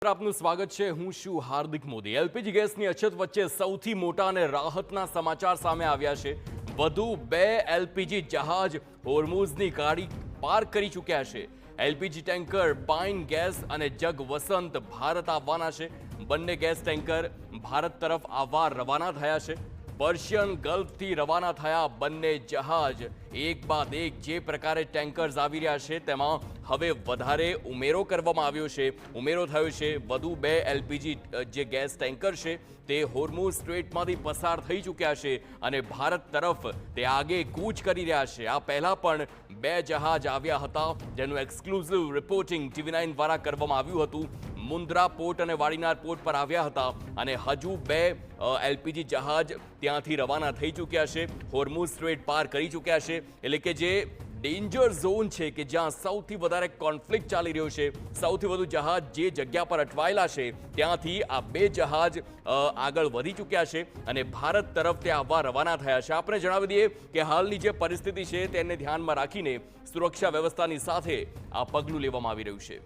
આપનું સ્વાગત છે। હું છું હાર્દિક મોદી। એલપીજી ગેસની અછત વચ્ચે સૌથી મોટા અને રાહતના સમાચાર સામે આવ્યા છે। વધુ 2 એલપીજી જહાજ હોર્મુઝની ખાડી પાર કરી ચૂક્યા છે। એલપીજી ટેન્કર પાઇન ગેસ અને જગ વસંત ભારત આવવાના છે। બંને ગેસ ટેન્કર ભારત તરફ આવવા રવાના થયા છે। पर्शियन गल्फથી રવાના થયા બંને જહાજ એક બાદ એક જે પ્રકારે ટેન્કર્સ આવી રહ્યા છે તેમાં હવે વધારે ઉમેરો કરવામાં આવ્યો છે। ઉમેરો થયો છે વધુ 2 એલપીજી જે ગેસ ટેન્કર છે તે હોર્મુઝ સ્ટ્રેટમાંથી પસાર થઈ ચૂક્યા છે અને ભારત તરફ તે આગે કૂચ કરી રહ્યા છે। આ પહેલા પણ 2 જહાજ આવ્યા હતા જેનું એક્સક્લુઝિવ રિપોર્ટિંગ TV9 દ્વારા કરવામાં આવ્યું હતું। મુન્દ્રા પોર્ટ અને વાડીનાર પોર્ટ પર આવ્યા હતા અને હજુ 2 એલપીજી જહાજ ત્યાંથી રવાના થઈ ચૂક્યા છે। હોર્મુઝ સ્ટ્રેટ પાર કરી ચૂક્યા છે એટલે કે જે ડેન્જર ઝોન છે કે જ્યાં સૌથી વધારે કોન્ફ્લિક્ટ ચાલી રહ્યો છે, સૌથી વધુ જહાજ જે જગ્યા પર અટવાયેલા છે ત્યાંથી આ 2 જહાજ આગળ વધી ચૂક્યા છે અને ભારત તરફ તે આવવા રવાના થયા છે। આપણે જણાવી દઈએ કે હાલની જે પરિસ્થિતિ છે તેને ધ્યાનમાં રાખીને સુરક્ષા વ્યવસ્થાની સાથે આ પગલું લેવામાં આવી રહ્યું છે।